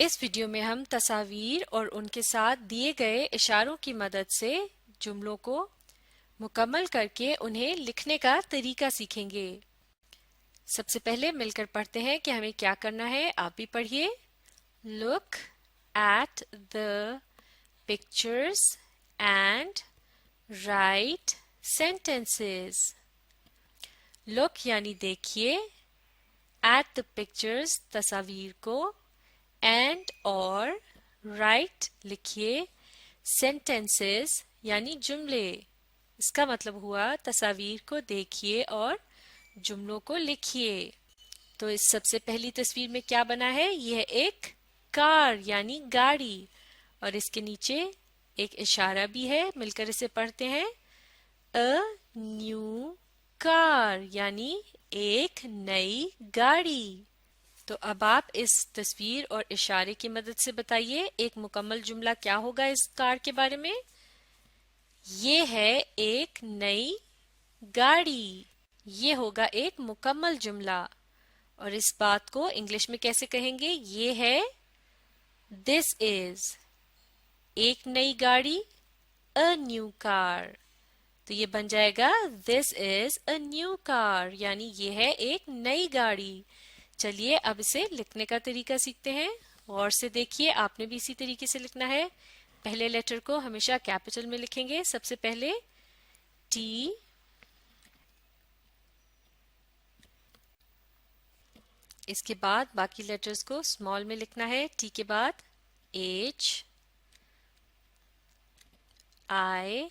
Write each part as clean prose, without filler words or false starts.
اس video میں ہم تصاویر اور ان کے ساتھ دیے گئے اشاروں کی مدد سے جملوں کو مکمل کر کے انہیں لکھنے کا طریقہ سیکھیں گے۔ سب سے پہلے مل کر پڑھتے ہیں کہ ہمیں کیا کرنا ہے۔ آپ بھی پڑھیے۔ Look at the pictures and write sentences۔ Look یعنی دیکھیے، at the pictures تصاویر کو، and اور write لکھیے، sentences یعنی جملے۔ اس کا مطلب ہوا تصاویر کو دیکھیے اور جملوں کو لکھیے۔ تو اس سب سے پہلی تصویر میں کیا بنا ہے؟ یہ ایک کار یعنی گاڑی، اور اس کے نیچے ایک اشارہ بھی ہے۔ مل کر اسے پڑھتے ہیں۔ A new car یعنی ایک نئی گاڑی۔ تو اب آپ اس تصویر اور اشارے کی مدد سے بتائیے ایک مکمل جملہ کیا ہوگا اس کار کے بارے میں۔ یہ ہے ایک نئی گاڑی۔ یہ ہوگا ایک مکمل جملہ۔ اور اس بات کو انگلش میں کیسے کہیں گے؟ یہ ہے This is ایک نئی گاڑی، a new car۔ تو یہ بن جائے گا This is a new car یعنی یہ ہے ایک نئی گاڑی۔ چلیے اب اسے لکھنے کا طریقہ سیکھتے ہیں۔ غور سے دیکھیے، آپ نے بھی اسی طریقے سے لکھنا ہے۔ پہلے لیٹر کو ہمیشہ کیپٹل میں لکھیں گے۔ سب سے پہلے T، اس کے بعد باقی لیٹرز کو اسمال میں لکھنا ہے۔ T کے بعد H، I،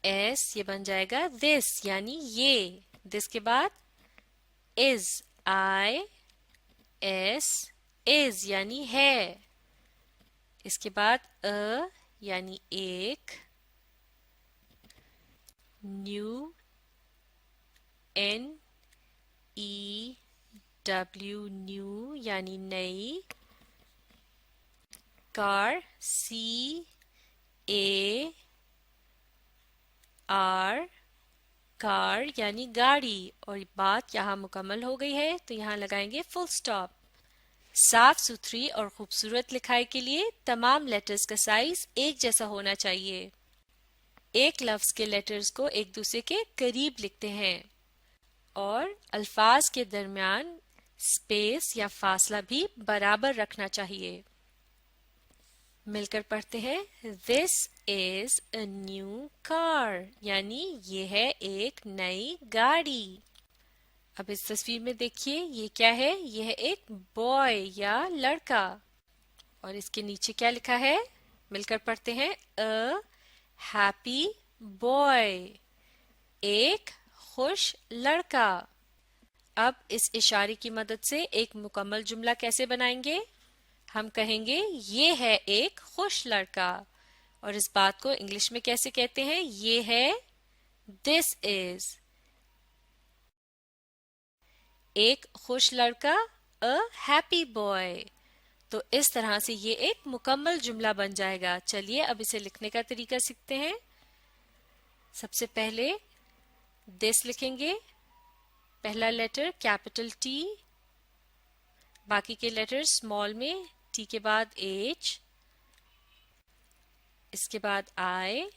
S، یہ بن جائے گا this یعنی یہ۔ this کے بعد is، I، S، is یعنی ہے۔ اس کے بعد یعنی ایک، new، N، E، W، new یعنی نئی، car، C، A، R، کار یعنی گاڑی۔ اور بات یہاں مکمل ہو گئی ہے تو یہاں لگائیں گے فل سٹاپ۔ صاف ستھری اور خوبصورت لکھائی کے لیے تمام لیٹرز کا سائز ایک جیسا ہونا چاہیے۔ ایک لفظ کے لیٹرز کو ایک دوسرے کے قریب لکھتے ہیں اور الفاظ کے درمیان اسپیس یا فاصلہ بھی برابر رکھنا چاہیے۔ مل کر پڑھتے ہیں۔ This is a new car یعنی یہ ہے ایک نئی گاڑی۔ اب اس تصویر میں دیکھیے یہ کیا ہے؟ یہ ہے ایک بوائے یا لڑکا، اور اس کے نیچے کیا لکھا ہے؟ مل کر پڑھتے ہیں۔ A happy boy ایک خوش لڑکا۔ اب اس اشارے کی مدد سے ایک مکمل جملہ کیسے بنائیں گے؟ ہم کہیں گے یہ ہے ایک خوش لڑکا، اور اس بات کو انگلش میں کیسے کہتے ہیں؟ یہ ہے This is ایک خوش لڑکا، a happy boy۔ تو اس طرح سے یہ ایک مکمل جملہ بن جائے گا۔ چلیے اب اسے لکھنے کا طریقہ سیکھتے ہیں۔ سب سے پہلے this لکھیں گے، پہلا لیٹر کیپٹل T، باقی کے لیٹر اسمال میں، T کے بعد H، اس کے بعد I،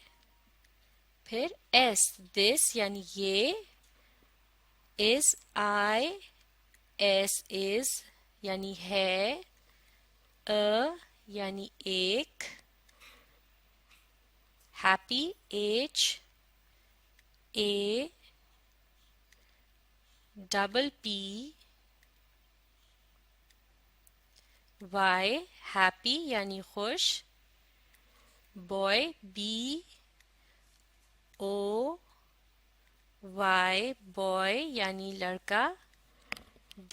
پھر S، this یعنی یہ، is، I، S is یعنی ہے، a یعنی ایک، happy، H، A، double P، Y، happy یعنی خوش، boy، B، O، Y، boy یعنی لڑکا۔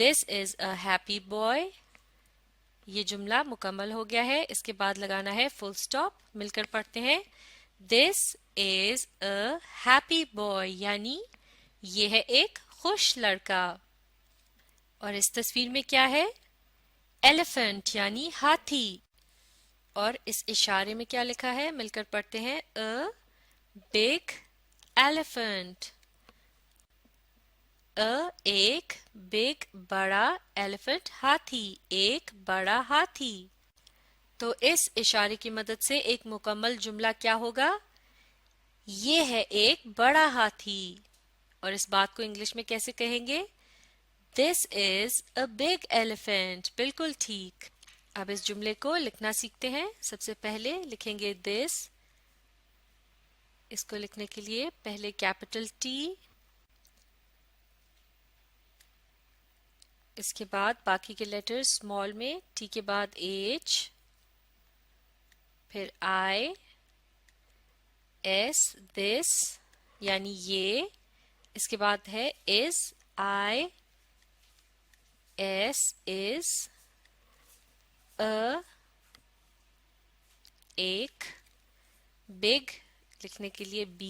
This is a happy boy۔ یہ جملہ مکمل ہو گیا ہے۔ اس کے بعد لگانا ہے فل سٹاپ۔ مل کر پڑھتے ہیں۔ This is a happy boy یعنی یہ ہے ایک خوش لڑکا۔ اور اس تصویر میں کیا ہے؟ ایلیفنٹ یعنی ہاتھی۔ اور اس اشارے میں کیا لکھا ہے؟ مل کر پڑھتے ہیں۔ A big elephant۔ ایک big بڑا elephant ہاتھی ایک بڑا ہاتھی. تو اس اشارے کی مدد سے ایک مکمل جملہ کیا ہوگا؟ یہ ہے ایک بڑا ہاتھی. اور اس بات کو انگلش میں کیسے کہیں گے؟ This is a big elephant. بالکل ٹھیک. اب اس جملے کو لکھنا سیکھتے ہیں. سب سے پہلے لکھیں گے this. اس کو لکھنے کے لیے پہلے کیپٹل T، اس کے بعد باقی کے لیٹر اسمال میں، T کے بعد H، پھر I، S، this یعنی یہ، اس کے بعد ہے is، I، S is، ایک، big لکھنے کے لیے B،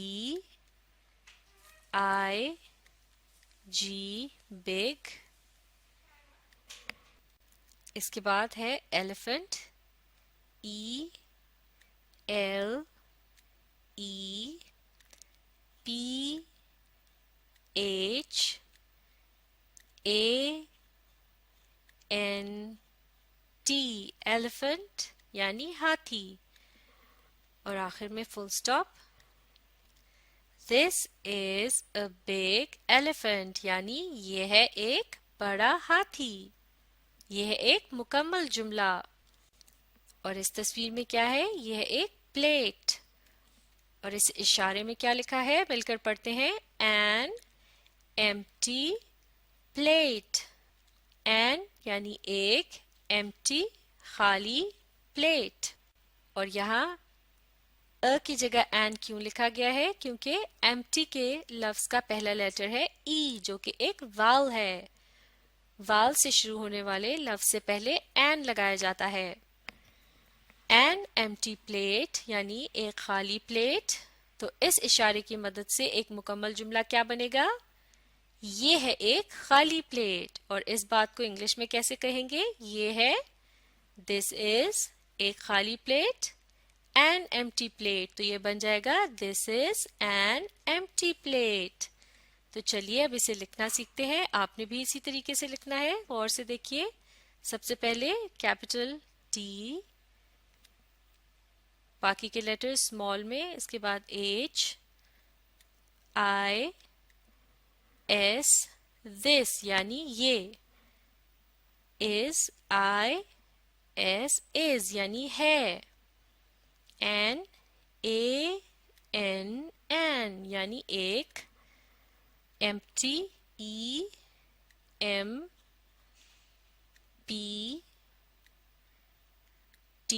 I، G، big، اس کے بعد ہے elephant، E، L، E، P، H، A، N، T elephant یعنی ہاتھی، اور آخر میں فل stop. This is a big elephant یعنی یہ ہے ایک بڑا ہاتھی. یہ ہے ایک مکمل جملہ. اور اس تصویر میں کیا ہے؟ یہ ہے ایک پلیٹ. اور اس اشارے میں کیا لکھا ہے؟ مل کر پڑھتے ہیں. An empty plate. An یعنی ایک، empty خالی، پلیٹ. اور یہاں کی جگہ این کیوں لکھا گیا ہے؟ کیونکہ empty کے لفظ کا پہلا لیٹر ہے ای، جو کہ ایک واول ہے. واول سے شروع ہونے والے لفظ سے پہلے این لگایا جاتا ہے. An empty plate یعنی ایک خالی پلیٹ. تو اس اشارے کی مدد سے ایک مکمل جملہ کیا بنے گا؟ یہ ہے ایک خالی پلیٹ. اور اس بات کو انگلش میں کیسے کہیں گے؟ یہ ہے this is ایک خالی پلیٹ، an empty plate. تو یہ بن جائے گا this is an empty plate. تو چلیے اب اسے لکھنا سیکھتے ہیں. آپ نے بھی اسی طریقے سے لکھنا ہے. غور سے دیکھیے. سب سے پہلے کیپٹل T، باقی کے لیٹر اسمال میں، اس کے بعد H، I، S، this یعنی یہ، is، I، S، is یعنی ہے، N، A، N، N یعنی ایک، empty، E، M، P، T،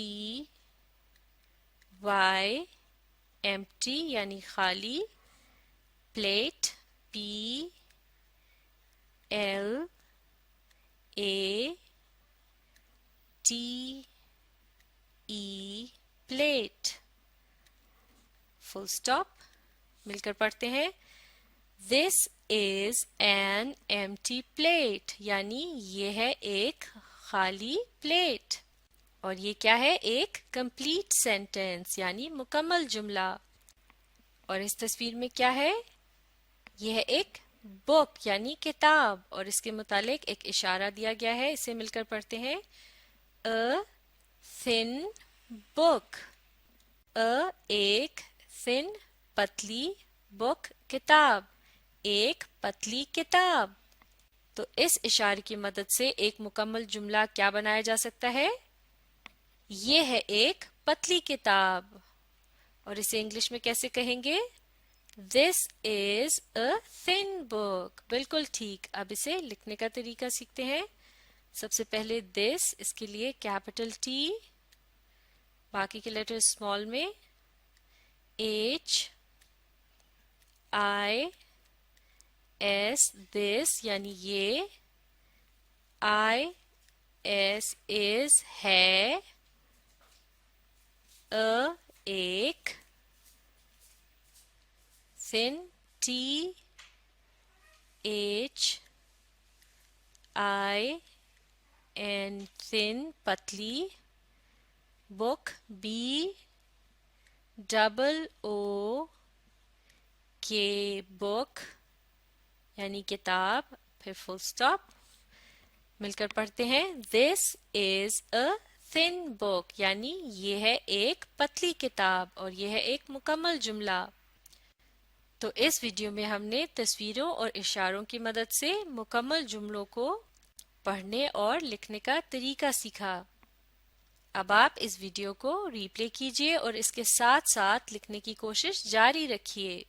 Y، empty یعنی خالی، plate، P، L، A، T، E، plate. full stop. مل کر پڑھتے ہیں. This is an empty plate یعنی یہ ہے ایک خالی پلیٹ. اور یہ کیا ہے؟ ایک complete sentence یعنی مکمل جملہ. اور اس تصویر میں کیا ہے؟ یہ ہے ایک بک یعنی کتاب، اور اس کے متعلق ایک اشارہ دیا گیا ہے. اسے مل کر پڑھتے ہیں. A thin book. ایک thin پتلی، book کتاب، ایک پتلی کتاب. تو اس اشارے کی مدد سے ایک مکمل جملہ کیا بنایا جا سکتا ہے؟ یہ ہے ایک پتلی کتاب. اور اسے انگلش میں کیسے کہیں گے؟ This is a thin book. بالکل ٹھیک. اب اسے لکھنے کا طریقہ سیکھتے ہیں. سب سے پہلے this، اس کے لیے کیپٹل T، باقی کے لیٹر اسمال میں، H، I، S، this یعنی یہ، I، S، is ہے، ایک، thin، T، H، I، N، thin پتلی، book B، double O K book، یعنی کتاب، پھر فل سٹاپ. مل کر پڑھتے ہیں. This is a thin book یعنی یہ ہے ایک پتلی کتاب اور یہ ہے ایک مکمل جملہ. تو اس ویڈیو میں ہم نے تصویروں اور اشاروں کی مدد سے مکمل جملوں کو پڑھنے اور لکھنے کا طریقہ سیکھا. اب آپ اس ویڈیو کو ری پلے کیجئے اور اس کے ساتھ ساتھ لکھنے کی کوشش جاری رکھیے.